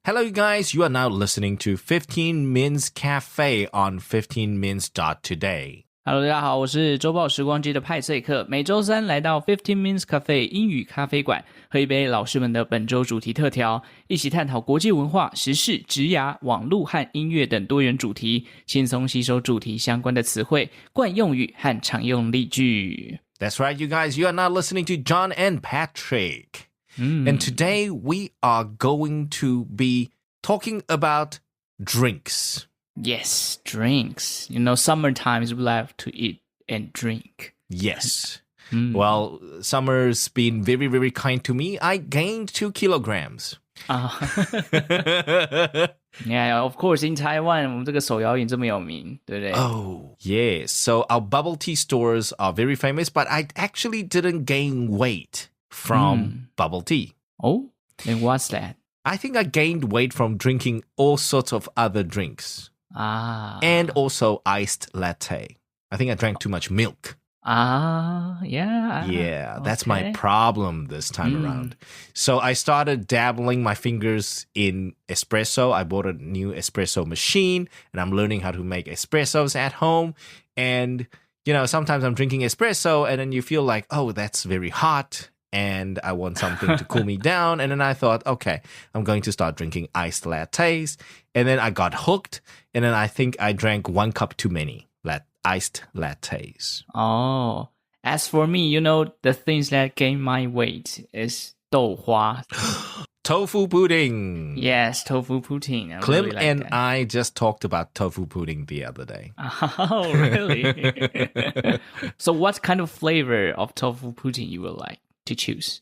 Hello, you guys. You are now listening to 15 Minutes Cafe on 15minutes.today. Hello， 大家好，我是周报时光机的派翠克，每周三来到15 Minutes Cafe 英语咖啡馆，喝一杯老师们的本周主题特调，一起探讨国际文化、时事、职涯、网络和音乐等多元主题，轻松吸收主题相关的词汇、惯用语和常用例句。That's right, you guys. You are now listening to John and Patrick. And today we are going to be talking about drinks. Yes, drinks. You know, summertimes we love to eat and drink. Yes. Well, summer's been very, very kind to me. I gained 2 kilograms. Yeah, of course, in Taiwan, 我们这个手摇饮这么有名，对不对？ Oh, yeah. So our bubble tea stores are very famous, but I actually didn't gain weight from bubble tea. Oh, and what's that? I think I gained weight from drinking all sorts of other drinks. And also iced latte. I think I drank too much milk. Yeah. Yeah, that's my problem this time around. So I started dabbling my fingers in espresso. I bought a new espresso machine, and I'm learning how to make espressos at home. And, you know, sometimes I'm drinking espresso, and then you feel like, oh, that's very hot, and I want something to cool me down. And then I thought, okay, I'm going to start drinking iced lattes. And then I got hooked, and then I think I drank 1 cup too many iced lattes. Oh, as for me, you know, the things that gain my weight is 豆花. Tofu pudding. Yes, tofu pudding. Clem really like and that. I just talked about tofu pudding the other day. Oh, really? So what kind of flavor of tofu pudding you would like to choose?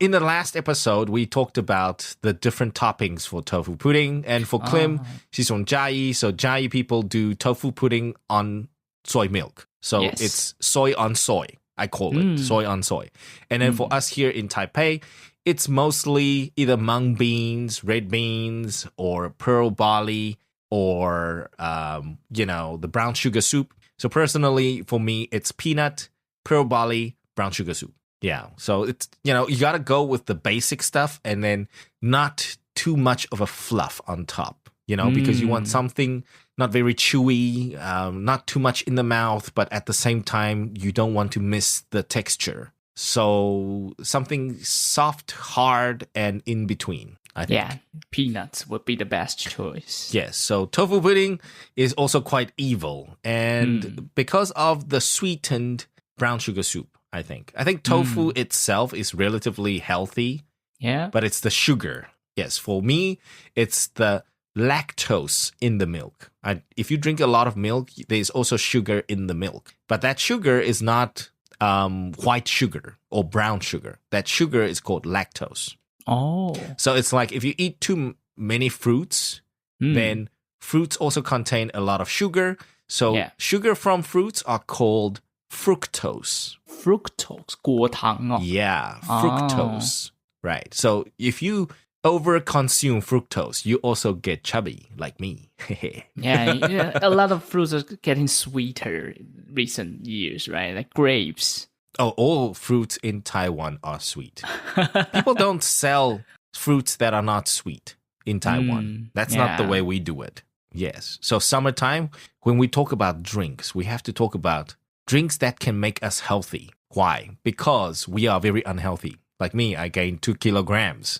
In the last episode, we talked about the different toppings for tofu pudding. And for Clem, she's from Chiayi. So Chiayi people do tofu pudding on soy milk. So it's soy on soy. I call it soy on soy. And then for us here in Taipei, it's mostly either mung beans, red beans, or pearl barley, or, the brown sugar soup. So personally, for me, it's peanut, pearl barley, brown sugar soup. Yeah. So it's, you got to go with the basic stuff and then not too much of a fluff on top, because you want something not very chewy, not too much in the mouth, but at the same time, you don't want to miss the texture. So something soft, hard, and in between, I think. Yeah, peanuts would be the best choice. Yes, so tofu pudding is also quite evil. And because of the sweetened brown sugar soup, I think tofu itself is relatively healthy. Yeah. But it's the sugar. Yes, for me, it's the lactose in the milk. If you drink a lot of milk, there's also sugar in the milk. But that sugar is not white sugar or brown sugar. That sugar is called lactose. Oh. So it's like if you eat too many fruits, then fruits also contain a lot of sugar. So sugar from fruits are called fructose. Fructose, 果糖哦. Yeah, fructose. Right. So if you over-consume fructose, you also get chubby, like me. yeah, a lot of fruits are getting sweeter in recent years, right? Like grapes. Oh, all fruits in Taiwan are sweet. People don't sell fruits that are not sweet in Taiwan. That's not the way we do it. Yes. So summertime, when we talk about drinks, we have to talk about drinks that can make us healthy. Why? Because we are very unhealthy. Like me, I gained 2 kilograms.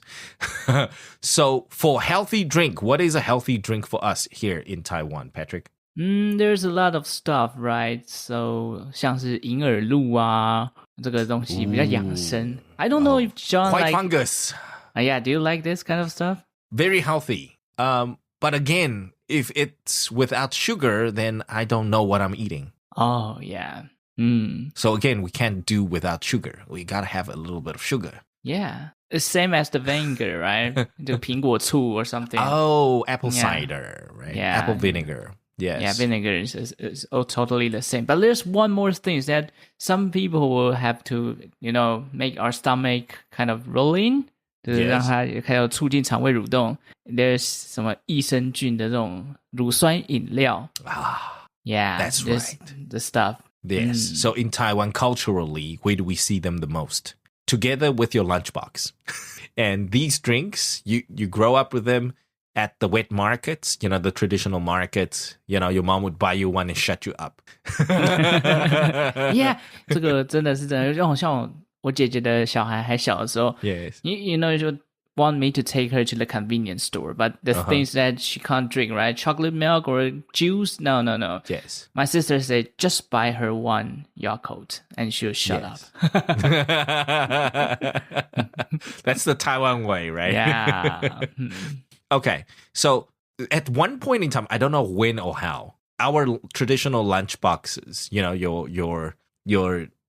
So for healthy drink, what is a healthy drink for us here in Taiwan, Patrick? There's a lot of stuff, right? So 像是银耳露啊，这个东西比较养生。I don't know if John White like... fungus. Yeah, do you like this kind of stuff? Very healthy. But again, if it's without sugar, then I don't know what I'm eating. Oh, yeah. So again, we can't do without sugar. We gotta have a little bit of sugar. Yeah. It's same as the vinegar, right? 这个苹果醋 or something. Oh, apple cider, right? Yeah. Apple vinegar. Yes. Yeah, vinegar is totally the same. But there's one more thing that some people will have to, make our stomach kind of roll in. 就是让它还有促进肠胃蠕动。There's 什么益生菌的这种乳酸饮料。Yeah, that's right. The stuff. Yes. So in Taiwan, culturally, where do we see them the most? Together with your lunchbox. And these drinks, you grow up with them at the wet markets, the traditional markets. Your mom would buy you one and shut you up. Yeah, 这个真的是真的，让像我姐姐的小孩还小的时候 Yes. you know, you want me to take her to the convenience store, but the things that she can't drink, right? Chocolate milk or juice? No. Yes. My sister said, just buy her one Yakult and she'll shut up. That's the Taiwan way, right? Yeah. Okay, so at one point in time, I don't know when or how, our traditional lunch boxes, your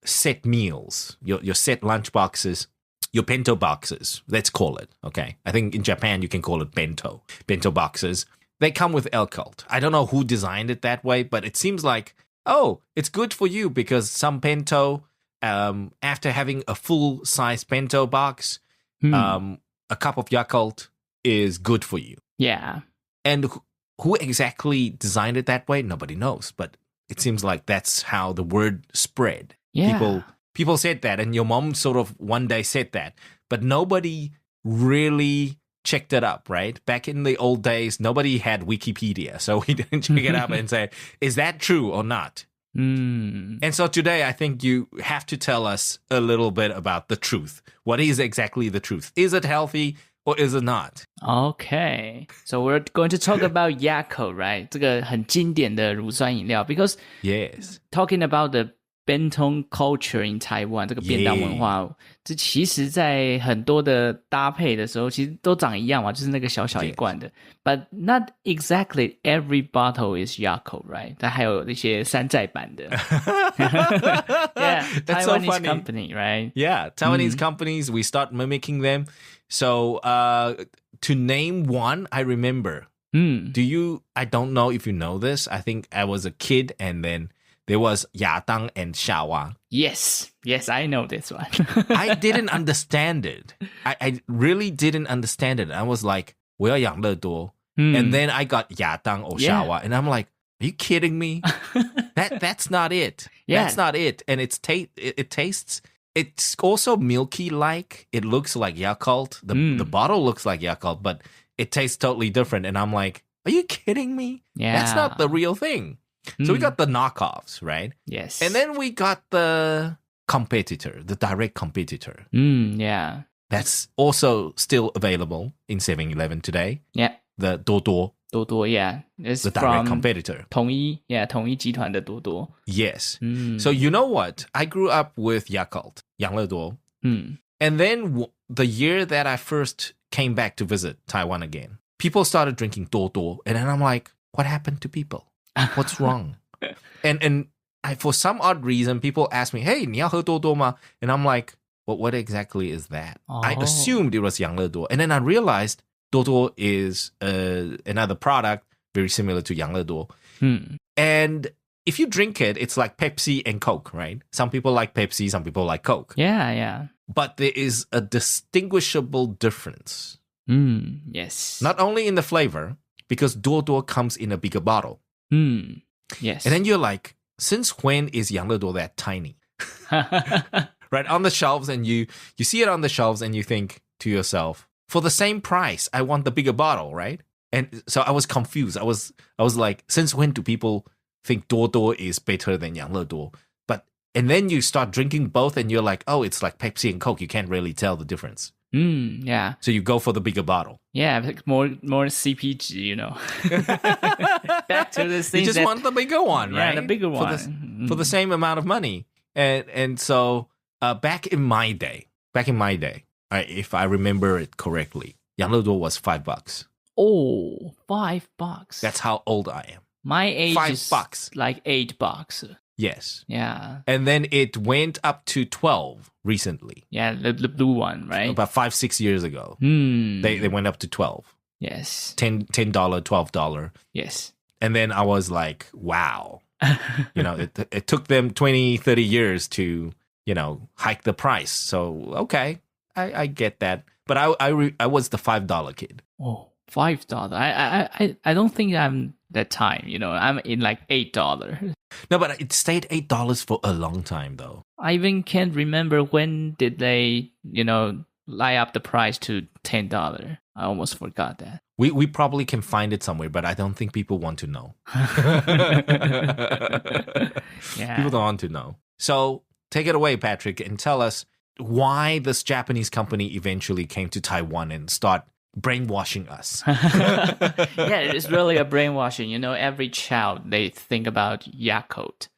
set meals, your set lunch boxes, your bento boxes, let's call it, okay? I think in Japan, you can call it bento boxes. They come with Yakult. I don't know who designed it that way, but it seems like, it's good for you because some bento, after having a full-size bento box, a cup of Yakult is good for you. Yeah. And who exactly designed it that way? Nobody knows. But it seems like that's how the word spread. Yeah. People said that, and your mom sort of one day said that. But nobody really checked it up, right? Back in the old days, nobody had Wikipedia. So we didn't check it up and say, is that true or not? And so today, I think you have to tell us a little bit about the truth. What is exactly the truth? Is it healthy? Or is it not? Okay, so we're going to talk about Yakult, right? 这个很经典的乳酸饮料 because yes, talking about the bento culture in Taiwan, 这个便当文化，这其实在很多的搭配的时候，其实都长一样嘛，就是那个小小一罐的。But not exactly every bottle is Yakult, right? 它还有一些山寨版的。Yeah, that's so Taiwanese funny. company, right? Yeah, Taiwanese companies, we start mimicking them. So to name one, I remember. I don't know if you know this. I think I was a kid and then there was Yatang and Shawa. Yes, I know this one. I didn't understand it. I really didn't understand it. I was like, 我要养乐多. And then I got Yatang or Shawa. And I'm like, are you kidding me? That's not it. Yeah. That's not it. And it tastes... It's also milky-like. It looks like Yakult. The bottle looks like Yakult, but it tastes totally different. And I'm like, are you kidding me? Yeah. That's not the real thing. So we got the knockoffs, right? Yes. And then we got the competitor, the direct competitor. Yeah. That's also still available in 7-Eleven today. Yeah. The Dodo. Dodo, yeah. It's the direct competitor. 统一集团的多多. Yes. So you know what? I grew up with Yakult, 养乐多. And then the year that I first came back to visit Taiwan again, people started drinking Dodo. And then I'm like, what happened to people? What's wrong? And for some odd reason, people ask me, hey, 你要喝多多吗? And I'm like, what exactly is that? I assumed it was 养乐多. And then I realized Dodo is another product very similar to 养乐多. And if you drink it, it's like Pepsi and Coke, right? Some people like Pepsi, some people like Coke. Yeah. But there is a distinguishable difference. Yes. Not only in the flavor, because Dodo comes in a bigger bottle. Yes. And then you're like, since when is 养乐多 that tiny? Right, on the shelves, and you see it on the shelves and you think to yourself, for the same price, I want the bigger bottle, right? And so I was confused. I was like, since when do people think Dodo is better than 养乐多? And then you start drinking both and you're like, oh, it's like Pepsi and Coke. You can't really tell the difference. Yeah. So you go for the bigger bottle. Yeah, more CPG, you know. Back to the thing. You just want the bigger one, right? Yeah, the bigger one. For the same amount of money. And so back in my day, if I remember it correctly, 养乐多 was $5. Oh, $5. That's how old I am. My age $5. Is like $8. Yes. Yeah. And then it went up to 12 recently. Yeah, the blue one, right? About 5-6 years ago. They went up to 12. Yes. $10, $12. Yes. And then I was like, wow. It took them 20-30 years to, hike the price. So, okay, I get that. But I was the $5 kid. Oh, $5. I don't think I'm that time, I'm in like $8. No, but it stayed $8 for a long time though. I even can't remember when did they, lie up the price to $10. I almost forgot that. We probably can find it somewhere, but I don't think people want to know. Yeah. People don't want to know. So take it away, Patrick, and tell us why this Japanese company eventually came to Taiwan and start brainwashing us. Yeah, it's really a brainwashing. You know, every child, they think about Yakult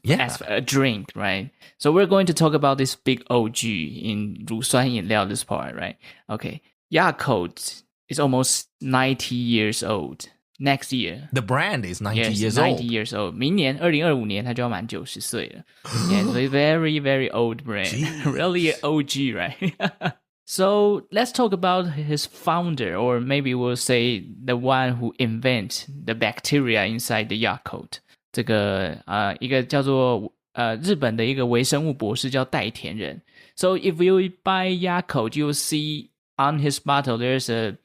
as a drink, right? So we're going to talk about this big OG in 乳酸饮料 this part, right? Okay, Yakult is almost 90 years old. Next year. The brand is 90 yes, years 90 old. years old. 明年2025年它就要满90岁了。Yeah, it's a very, very old brand. Really an OG, right? So let's talk about his founder, or maybe we'll say the one who invent the bacteria inside the Yakult. 这个一个叫做日本的一个微生物博士叫代田人。So if you buy Yakult, you'll see on his bottle there's a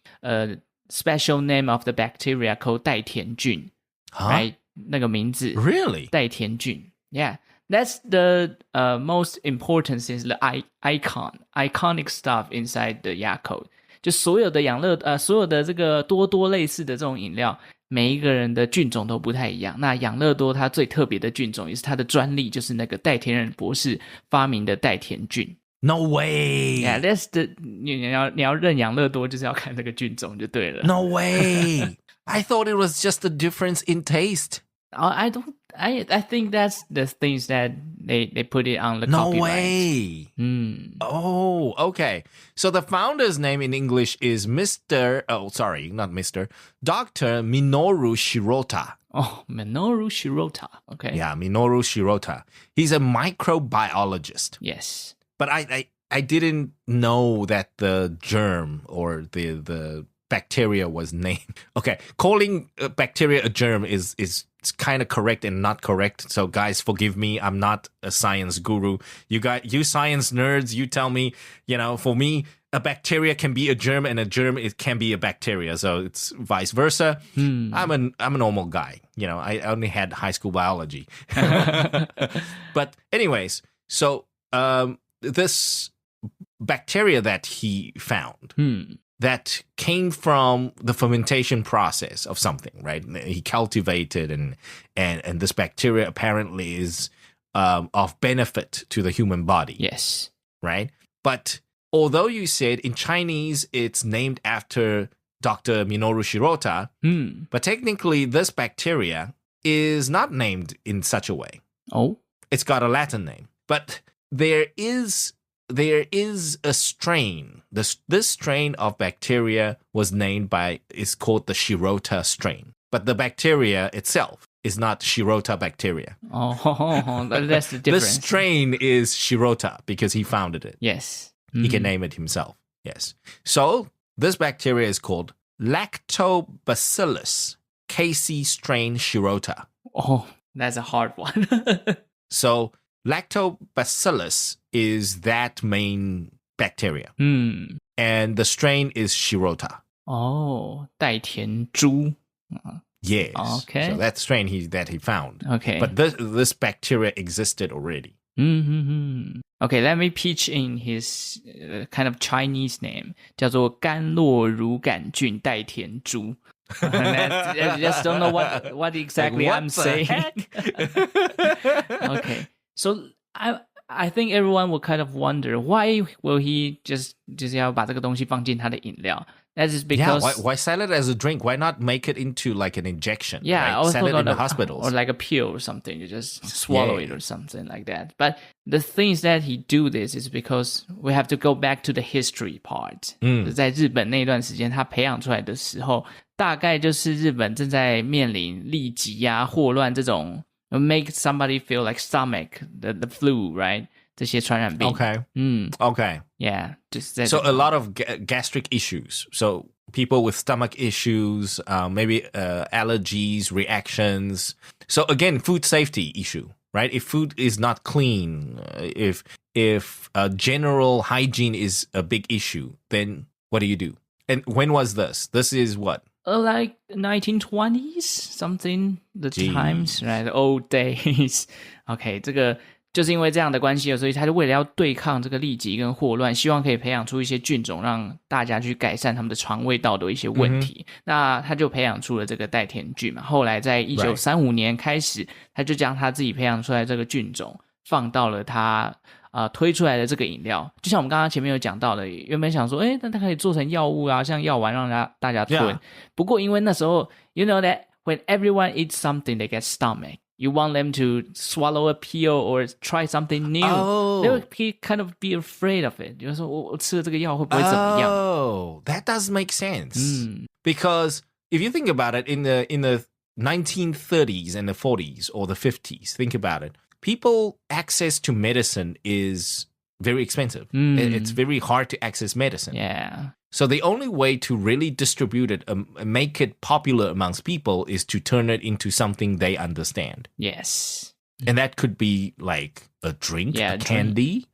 special name of the bacteria called 代田菌 right? 那个名字 Really? 代田菌 Yeah, that's the most important thing, the iconic stuff inside the Yakult. 就所有的养乐所有的这个多多类似的这种饮料，每一个人的菌种都不太一样。那养乐多它最特别的菌种也是它的专利，就是那个代田人博士发明的代田菌。No way. Yeah, that's the 你要认养乐多就是要看那个菌种就对了。No way. I thought it was just a difference in taste. I think that's the things that they put it on the No copyright. way. Oh, okay. So the founder's name in English is Dr. Minoru Shirota. Oh, Minoru Shirota. Okay. Yeah, Minoru Shirota. He's a microbiologist. Yes. But I didn't know that the germ or the bacteria was named. Okay, calling a bacteria a germ is kind of correct and not correct. So guys, forgive me. I'm not a science guru. You science nerds, you tell me, for me, a bacteria can be a germ and a germ can be a bacteria. So it's vice versa. I'm a normal guy. I only had high school biology. But anyways, so this bacteria that he found that came from the fermentation process of something, right? He cultivated and this bacteria apparently is of benefit to the human body. Yes. Right? But although you said in Chinese it's named after Dr. Minoru Shirota, but technically this bacteria is not named in such a way. Oh. It's got a Latin name. But there is a strain. This strain of bacteria was is called the Shirota strain. But the bacteria itself is not Shirota bacteria. Oh, that's the difference. The strain is Shirota because he founded it. Yes. He can name it himself. Yes. So this bacteria is called Lactobacillus casei strain Shirota. Oh, that's a hard one. So Lactobacillus is that main bacteria. And the strain is Shirota. Oh, 代田猪. Yes. Okay. So that strain that he found. Okay. But this bacteria existed already. Okay, let me pitch in his kind of Chinese name. 叫做甘洛乳杆菌代田猪. I just don't know what exactly I'm saying. Okay. So I think everyone will kind of wonder, why will he just 要把这个东西放进他的饮料? That is because... Yeah, why sell it as a drink? Why not make it into like an injection? Yeah, right? Sell it in the hospitals. Or like a pill or something. You just swallow it or something like that. But the things that he do this is because we have to go back to the history part. 在日本那段时间他培养出来的时候，大概就是日本正在面临痢疾啊、霍乱这种 make somebody feel like stomach, the flu, right? 这些传染病. Okay. Okay. Yeah. So a lot of gastric issues. So people with stomach issues, maybe allergies, reactions. So again, food safety issue, right? If food is not clean, if general hygiene is a big issue, then what do you do? And when was this? This is what? Like 1920s, something, the times, right? The old days. Okay, 这个就是因为这样的关系，所以他就为了要对抗这个痢疾跟霍乱，希望可以培养出一些菌种，让大家去改善他们的肠胃道的一些问题。那他就培养出了这个代田菌嘛。后来在1935年开始，他就将他自己培养出来这个菌种放到了他推出来的这个饮料。就像我们刚刚前面有讲到的，原本想说那它可以做成药物啊，像药丸让大家吞。Yeah. 不过因为那时候 you know that when everyone eats something they get stomach.You want them to swallow a pill or try something new. They would kind of be afraid of it. 就是说我吃了这个药会不会怎么样？ Oh, that does make sense. Because if you think about it, in the 1930s and the 40s or the 50s, think about it. People access to medicine is very expensive. It's very hard to access medicine. Yeah. So the only way to really distribute it, make it popular amongst people, is to turn it into something they understand. Yes. And that could be like a drink, a candy,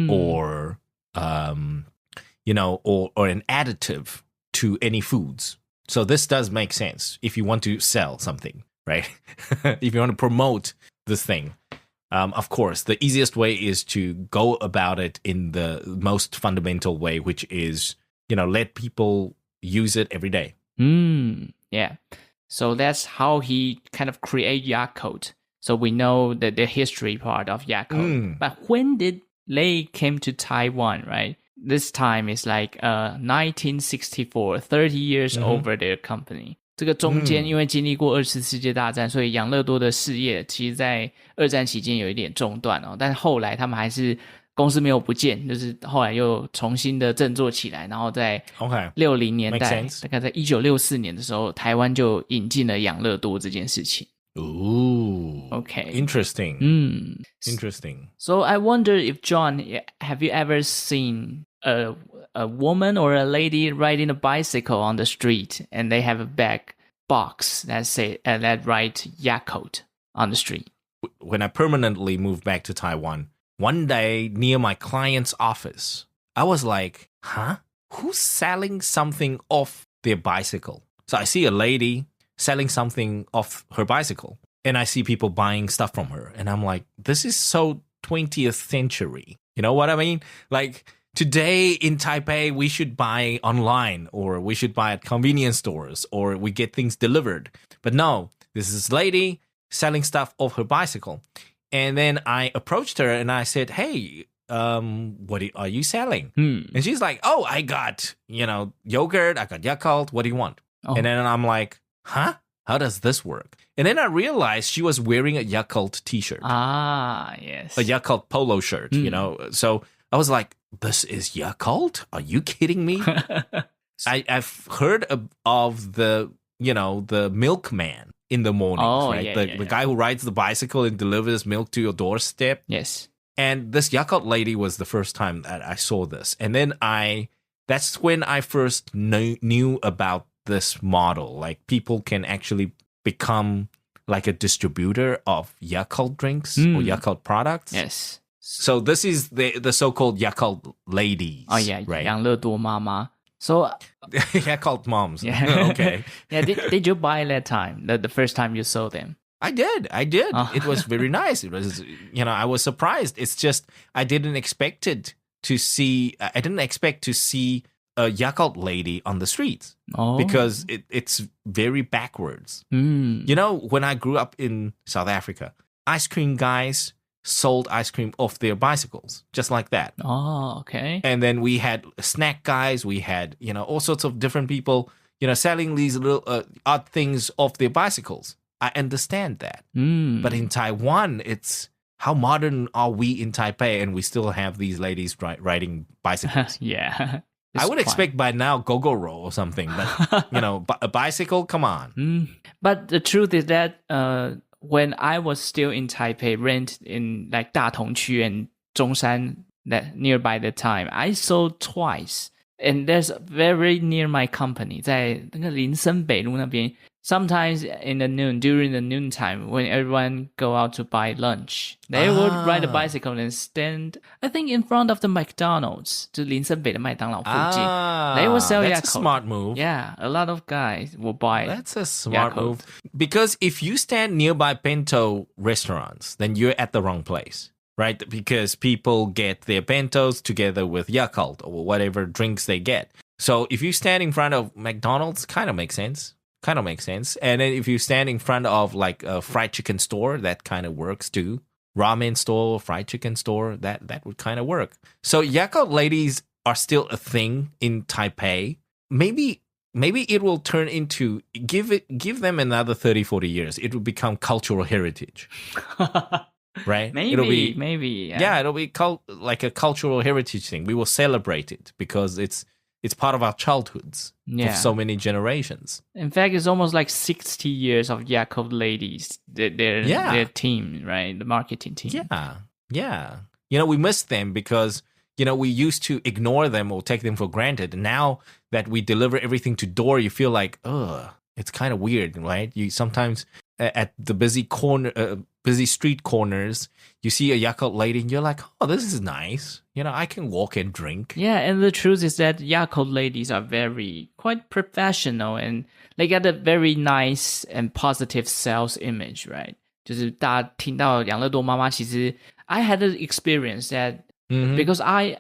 or or an additive to any foods. So this does make sense if you want to sell something, right? If you want to promote this thing. Of course, the easiest way is to go about it in the most fundamental way, which is, let people use it every day. Yeah. So that's how he kind of create Yakult. So we know the history part of Yakult. But when did they came to Taiwan, right? This time is like 1964, 30 years over their company. 这个中间因为经历过2次世界大战，所以养乐多的事业其实在2战期间有一点中断但是后来他们还是公司没有不见，就是后来又重新的振作起来，然后在60年代，大概在1964年的时候，台湾就引进了养乐多这件事情。Ooh. Okay. Interesting. Interesting. So I wonder if, John, have you ever seen a woman or a lady riding a bicycle on the street and they have a back box that write Yakult on the street? When I permanently moved back to Taiwan, one day near my client's office, I was like, who's selling something off their bicycle? So I see a lady selling something off her bicycle, and I see people buying stuff from her. And I'm like, this is so 20th century. You know what I mean? Like, today in Taipei, we should buy online, or we should buy at convenience stores, or we get things delivered. But no, this is this lady selling stuff off her bicycle. And then I approached her and I said, hey, what are you selling? And she's like, oh, I got, yogurt, I got Yakult. What do you want? And then I'm like, huh? How does this work? And then I realized she was wearing a Yakult t-shirt. Ah, yes. A Yakult polo shirt, So I was like, this is Yakult? Are you kidding me? I've heard of the milkman in the mornings, right? The guy who rides the bicycle and delivers milk to your doorstep. Yes. And this Yakult lady was the first time that I saw this. And then that's when I first knew about this model. Like, people can actually become like a distributor of Yakult drinks or Yakult products. Yes. So this is the so-called Yakult ladies. Oh, yeah. Right. 养乐多妈妈. So Yakult moms. Yeah. Okay. Yeah. Did you buy that time, the first time you saw them? I did. It was very nice. It was, I was surprised. It's just, I didn't expect to see a Yakult lady on the streets because it's very backwards. When I grew up in South Africa, ice cream guys sold ice cream off their bicycles, just like that. Oh, okay. And then we had snack guys, we had, all sorts of different people, selling these little odd things off their bicycles. I understand that. But in Taiwan, it's how modern are we in Taipei and we still have these ladies riding bicycles? Yeah. I would expect by now Gogoro or something, but a bicycle, come on. But the truth is that when I was still in Taipei, rent in like 大同区 and 中山, that nearby the time, I saw twice. And there's very near my company, 在那个林森北路那边. Sometimes in the noon, during the noon time, when everyone go out to buy lunch, they would ride a bicycle and stand, I think, in front of the McDonald's, 就林森北的麦当劳附近. They will sell That's Yakult. a smart move. Yeah, a lot of guys will buy That's a smart Yakult. move. Because if you stand nearby bento restaurants, then you're at the wrong place. right? Because people get their bentos together with Yakult or whatever drinks they get. So if you stand in front of McDonald's, kind of makes sense. And then if you stand in front of like a fried chicken store, that kind of works too. Ramen store, fried chicken store, that would kind of work. So Yakult ladies are still a thing in Taipei. Maybe it will turn into, give them another 30, 40 years. It will become cultural heritage. Right? Maybe. Yeah, it'll be like a cultural heritage thing. We will celebrate it because it's part of our childhoods for so many generations. In fact, it's almost like 60 years of Yakult ladies, their team, right? The marketing team. Yeah. We miss them because, we used to ignore them or take them for granted. And now that we deliver everything to door, you feel like, it's kind of weird, right? You sometimes at the busy street corners, you see a Yakult lady and you're like, oh, this is nice. I can walk and drink. Yeah, and the truth is that Yakult ladies are quite professional and they got a very nice and positive sales image, right? 就是大家听到养乐多妈妈，其实 I had an experience that because I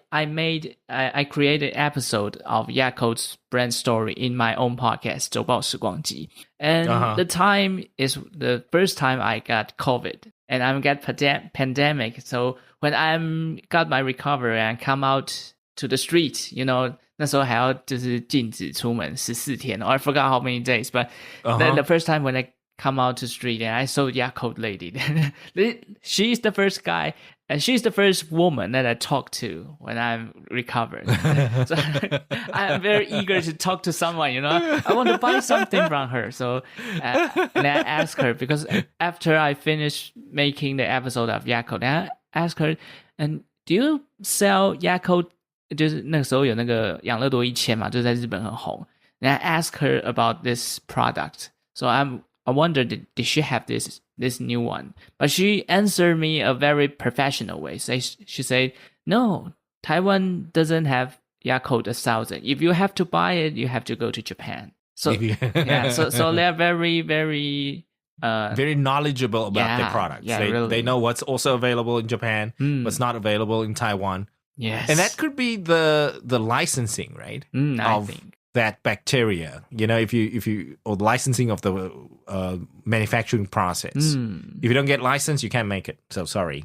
created an episode of Yakult's brand story in my own podcast, 周报时光机. And the time is the first time I got COVID and I got pandemic. So when I got my recovery and come out to the street, 那时候还要就是禁止出门14天. I forgot how many days, but then the first time when I come out to the street and I saw Yakult lady, she's the first guy. And she's the first woman that I talked to when I'm recovered. So I'm very eager to talk to someone, I want to buy something from her. So and I asked her, because after I finished making the episode of Yakult, I asked her, and do you sell Yakult? 就是那个时候有那个养乐多1000嘛，就是在日本很红. And I asked her about this product. So I wondered, did she have this new one? But she answered me a very professional way. So she said, no, Taiwan doesn't have Yakult 1000. If you have to buy it, you have to go to Japan. So so they're very, very very knowledgeable about their products. Really. They know what's also available in Japan, what's not available in Taiwan. Yes. And that could be the licensing, right? I think. That bacteria, if you or the licensing of the manufacturing process. If you don't get licensed, you can't make it. So sorry.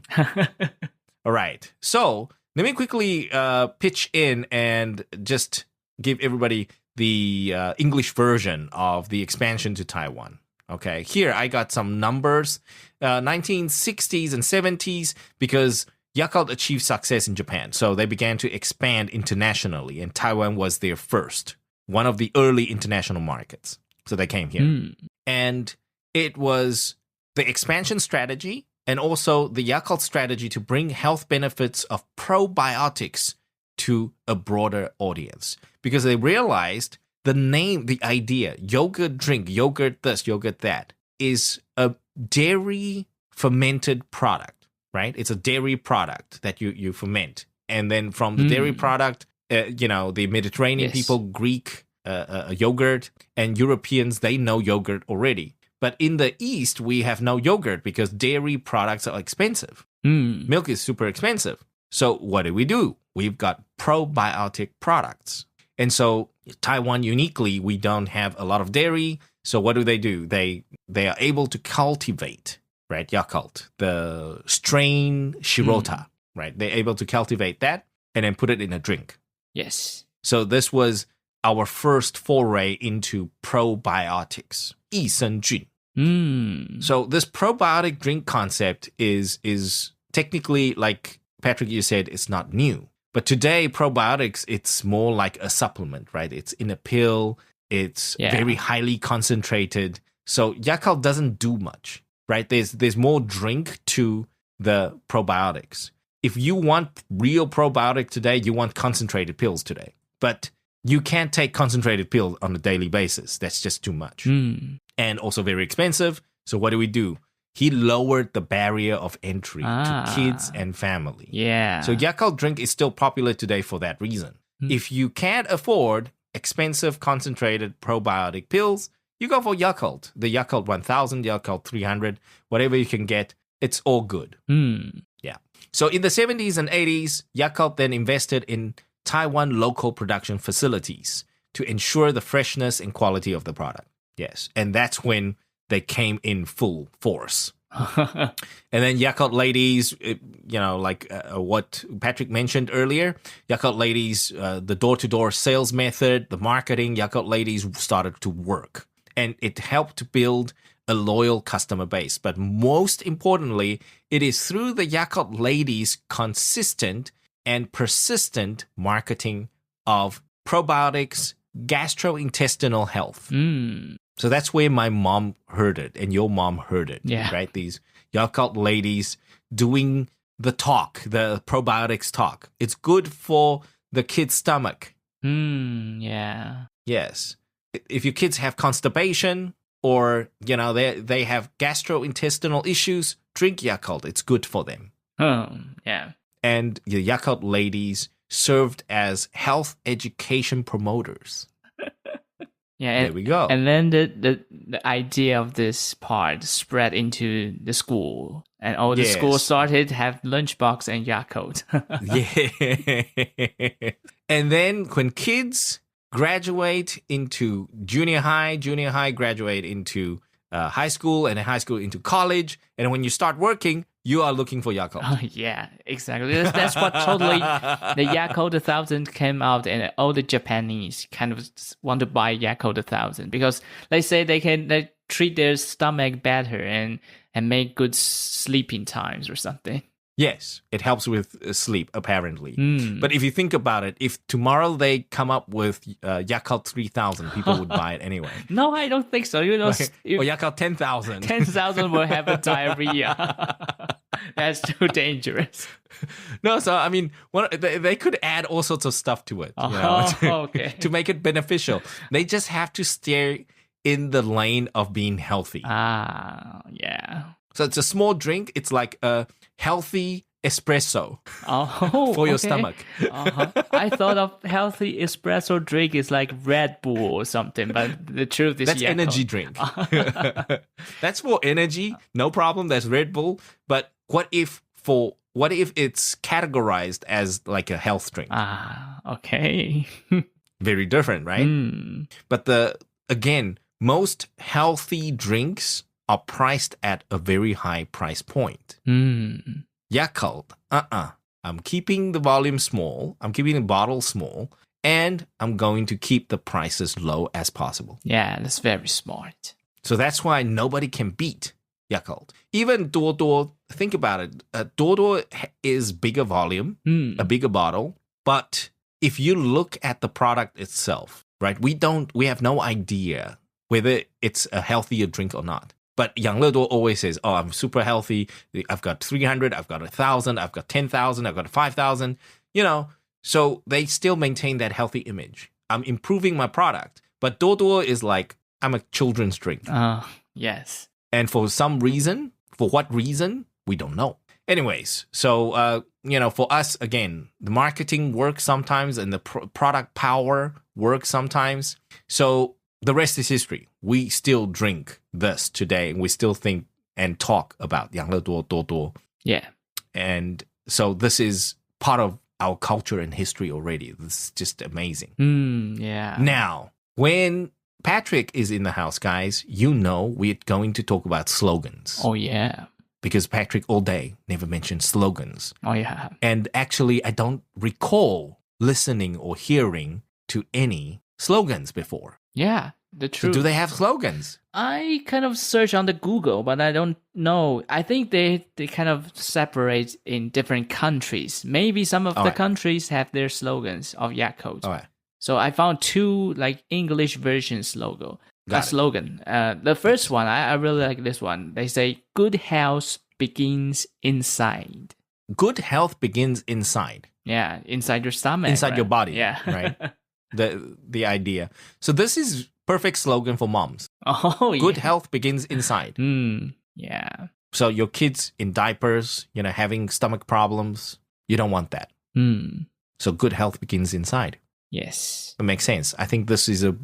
All right. So let me quickly pitch in and just give everybody the English version of the expansion to Taiwan. Okay. Here I got some numbers. 1960s and 70s, because Yakult achieved success in Japan. So they began to expand internationally, and Taiwan was their first. One of the early international markets. So they came here. And it was the expansion strategy and also the Yakult strategy to bring health benefits of probiotics to a broader audience. Because they realized the name, the idea, yogurt drink, yogurt this, yogurt that, is a dairy fermented product, right? It's a dairy product that you ferment. And then from the dairy product, the Mediterranean people, Greek yogurt, and Europeans, they know yogurt already. But in the East, we have no yogurt because dairy products are expensive. Milk is super expensive. So what do? We've got probiotic products. And so Taiwan, uniquely, we don't have a lot of dairy. So what do? They are able to cultivate, right, Yakult, the strain Shirota, right? They're able to cultivate that and then put it in a drink. Yes. So this was our first foray into probiotics, 益生菌. So this probiotic drink concept is technically, like Patrick, you said, it's not new. But today, probiotics, it's more like a supplement, right? It's in a pill. It's very highly concentrated. So Yakult doesn't do much, right? There's more drink to the probiotics. If you want real probiotic today, you want concentrated pills today. But you can't take concentrated pills on a daily basis. That's just too much. And also very expensive. So what do? He lowered the barrier of entry to kids and family. Yeah. So Yakult drink is still popular today for that reason. If you can't afford expensive concentrated probiotic pills, you go for Yakult. The Yakult 1000, Yakult 300, whatever you can get, it's all good. Yeah. So in the 70s and 80s, Yakult then invested in Taiwan local production facilities to ensure the freshness and quality of the product. Yes. And that's when they came in full force. And then Yakult ladies, what Patrick mentioned earlier, Yakult ladies, the door-to-door sales method, the marketing, Yakult ladies started to work. And it helped build a loyal customer base. But most importantly, it is through the Yakult ladies' consistent and persistent marketing of probiotics, gastrointestinal health. So that's where my mom heard it and your mom heard it, right? These Yakult ladies doing the talk, the probiotics talk. It's good for the kid's stomach. Yeah. Yes. If your kids have constipation or, they have gastrointestinal issues, drink Yakult. It's good for them. Yeah. And the Yakult ladies served as health education promoters. Yeah, there we go. And then the idea of this part spread into the school, and all the schools started to have Lunchbox and Yakult. Yeah. And then when kids graduate into junior high graduate into high school, and then high school into college, and when you start working, you are looking for Yakult. Oh, yeah, exactly. That's what totally the Yakult 1000 came out, and all the Japanese kind of want to buy Yakult 1000 because they say they treat their stomach better and make good sleeping times or something. Yes, it helps with sleep, apparently. But if you think about it, if tomorrow they come up with Yakult 3000, people would buy it anyway. No, I don't think so. Or Yakult 10,000. 10,000 will have a diarrhea. That's too dangerous. No, so I mean, they could add all sorts of stuff to it okay. to make it beneficial. They just have to steer in the lane of being healthy. Yeah. So it's a small drink. It's like a healthy espresso for your stomach. I thought of healthy espresso drink is like Red Bull or something, but the truth is that's Yakult. Energy drink. That's for energy, no problem. That's Red Bull. But what if it's categorized as like a health drink? Okay. Very different, right? But most healthy drinks are priced at a very high price point. Yakult, I'm keeping the volume small, I'm keeping the bottle small, and I'm going to keep the prices low as possible. Yeah, that's very smart. So that's why nobody can beat Yakult. Even Duo, think about it. Duo is bigger volume, a bigger bottle, but if you look at the product itself, right, we have no idea whether it's a healthier drink or not. But Yang Le Duo always says, I'm super healthy. I've got 300, I've got 1,000, I've got 10,000, I've got 5,000, So they still maintain that healthy image. I'm improving my product. But Duo is like, I'm a children's drink. Yes. And for what reason, we don't know. Anyways, so, for us, again, the marketing works sometimes and the product power works sometimes. So the rest is history. We still drink this today, and we still think and talk about 养乐多, Duo. Yeah. And so this is part of our culture and history already. This is just amazing. Yeah. Now, when Patrick is in the house, guys, we're going to talk about slogans. Oh, yeah. Because Patrick all day never mentioned slogans. Oh, yeah. And actually, I don't recall listening or hearing to any slogans before. Yeah, the truth. So do they have slogans? I kind of search on the Google, but I don't know. I think they kind of separate in different countries. Maybe some of the countries have their slogans of Yakult. All right. So I found two like English version slogan. The first one, I really like this one. They say, good health begins inside. Good health begins inside. Yeah, inside your stomach. Inside your body. Yeah. Right? The idea. So this is perfect slogan for moms. Oh, Good health begins inside. Yeah. So your kids in diapers, having stomach problems, you don't want that. So good health begins inside. Yes. It makes sense. I think this is a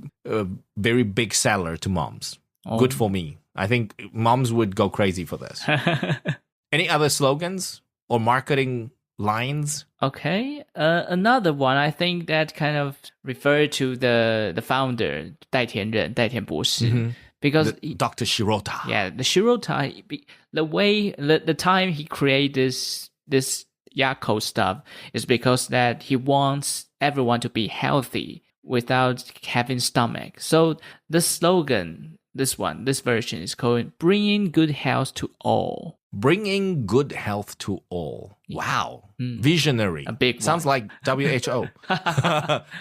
very big seller to moms. Good for me. I think moms would go crazy for this. Any other slogans or marketing lines? Okay. Another one, I think that kind of referred to the founder, 代田博士, because Dr. Shirota. Yeah, the Shirota, the way, the time he created this Yakult stuff is because that he wants everyone to be healthy without having stomach. So the slogan, this version is called "Bringing Good Health to All." Bringing good health to all. Wow. Visionary. A big Sounds like WHO.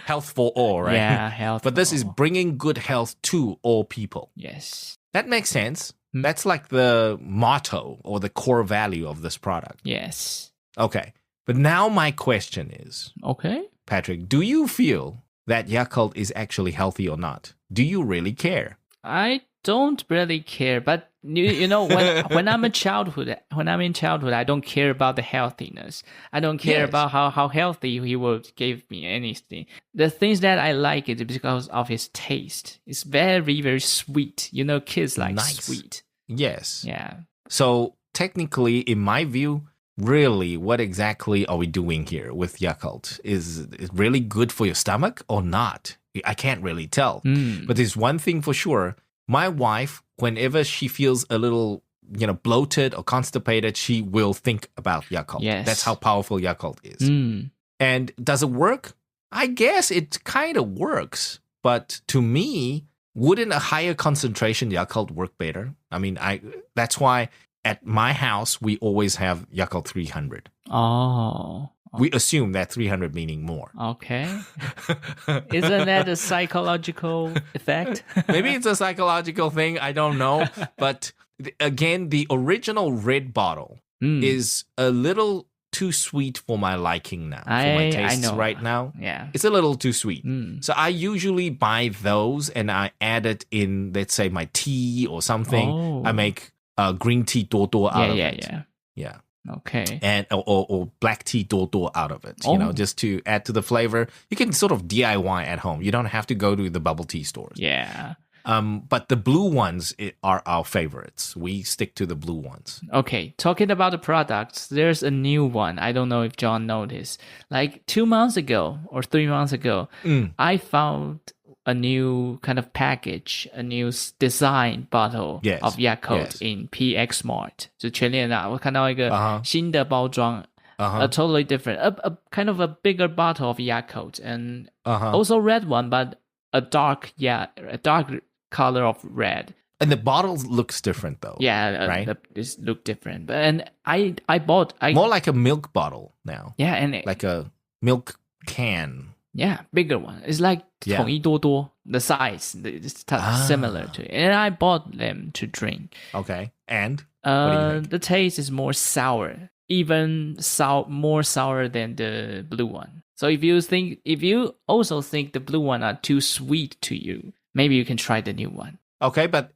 Health for all, right? Yeah, health. But this is bringing good health to all people. Yes. That makes sense. That's like the motto or the core value of this product. Yes. Okay. But now my question is, okay, Patrick, do you feel that Yakult is actually healthy or not? Do you really care? I don't really care, but you know, when I'm in childhood, I don't care about the healthiness. I don't care about how healthy he will give me anything. The things that I like it because of his taste. It's very, very sweet. You know, kids like sweet. Yes. Yeah. So technically, in my view, really, what exactly are we doing here with Yakult? Is it really good for your stomach or not? I can't really tell. But there's one thing for sure. My wife, whenever she feels a little, bloated or constipated, she will think about Yakult. Yes. That's how powerful Yakult is. And does it work? I guess it kind of works. But to me, wouldn't a higher concentration Yakult work better? I mean, that's why at my house, we always have Yakult 300. Oh. We assume that 300 meaning more. Okay. Isn't that a psychological effect? Maybe it's a psychological thing. I don't know. But again, the original red bottle is a little too sweet for my liking now. For my tastes right now. Yeah. It's a little too sweet. So I usually buy those and I add it in, let's say, my tea or something. Oh. I make green tea dodo out of it. Yeah. Okay. And or black tea dodo out of it, just to add to the flavor. You can sort of DIY at home. You don't have to go to the bubble tea stores. Yeah. But the blue ones are our favorites. We stick to the blue ones. Okay. Talking about the products, there's a new one. I don't know if John noticed. Like 2 months ago or 3 months ago, I found a new kind of package, a new design bottle of Yakult in PX Smart. 就全联啊，我看到一个新的包装 a totally different, a kind of a bigger bottle of Yakult, and also red one, but a dark color of red. And the bottle looks different though. Yeah, right? It look different. And I bought more like a milk bottle now. Yeah, and like a milk can. Yeah, bigger one. It's like 统一多多, the size, it's similar to it. And I bought them to drink. Okay, and what do you think? The taste is more sour, even more sour than the blue one. So if you also think the blue one are too sweet to you, maybe you can try the new one. Okay, but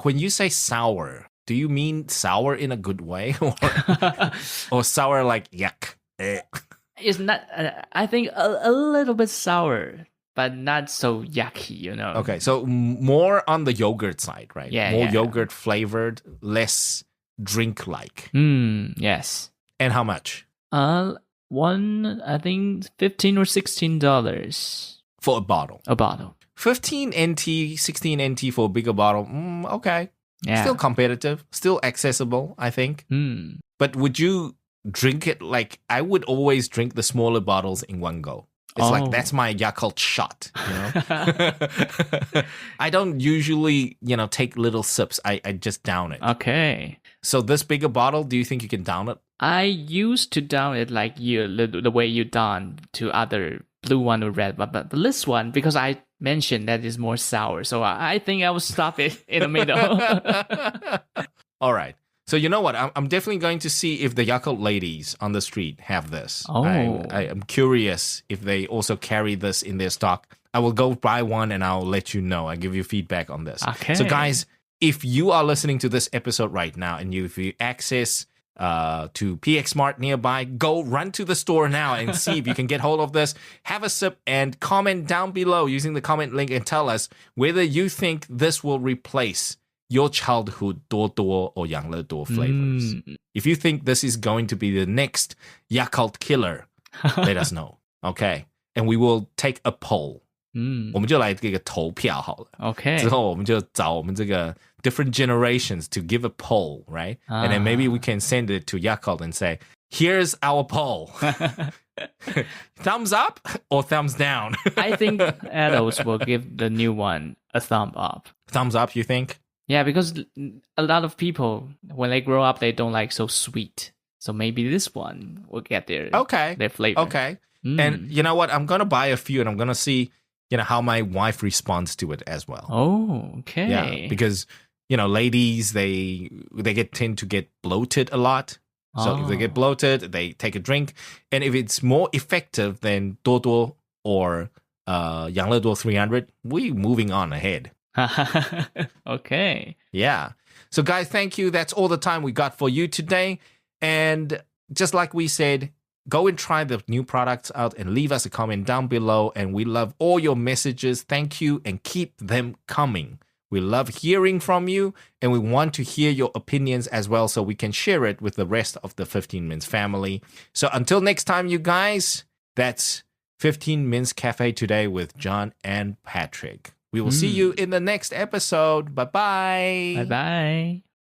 when you say sour, do you mean sour in a good way or sour like yuck? It's not, I think, a little bit sour, but not so yucky, Okay, so more on the yogurt side, right? Yeah, more yogurt flavored, less drink-like. Yes. And how much? One, I think $15 or $16 for a bottle. 15 NT, 16 NT for a bigger bottle. Okay. Yeah. Still competitive, still accessible, I think. But would you drink it like I would always drink the smaller bottles in one go? It's like that's my Yakult shot, I don't usually, take little sips. I just down it. Okay. So this bigger bottle, do you think you can down it? I used to down it like the way you down to other blue one or red, but this one, because I mentioned that is more sour, so I think I will stop it in the middle. All right. So you know what? I'm definitely going to see if the Yakult ladies on the street have this. Oh. I am curious if they also carry this in their stock. I will go buy one and I'll let you know. I'll give you feedback on this. Okay. So guys, if you are listening to this episode right now and if you access to PX Smart nearby, go run to the store now and see if you can get hold of this. Have a sip and comment down below using the comment link and tell us whether you think this will replace your childhood 多多 or 养乐多 flavors. If you think this is going to be the next Yakult killer, let us know. Okay. And we will take a poll. 我们就来这个投票好了。Okay. 之后我们就找我们这个 different generations to give a poll, right? And then maybe we can send it to Yakult and say, here's our poll. Thumbs up or thumbs down? I think adults will give the new one a thumb up. Thumbs up, you think? Yeah, because a lot of people, when they grow up, they don't like so sweet. So maybe this one will get their flavor. Okay. And you know what? I'm going to buy a few and I'm going to see, how my wife responds to it as well. Oh, okay. Yeah, because, ladies, they tend to get bloated a lot. So if they get bloated, they take a drink. And if it's more effective than 多多 or 养乐多 300, we're moving on ahead. Okay. Yeah. So guys, thank you. That's all the time we got for you today. And just like we said, go and try the new products out and leave us a comment down below. And we love all your messages. Thank you and keep them coming. We love hearing from you and we want to hear your opinions as well so we can share it with the rest of the 15 Minutes family. So until next time, you guys, that's 15 Minutes Cafe today with John and Patrick. We will see you in the next episode. Bye-bye. Bye-bye.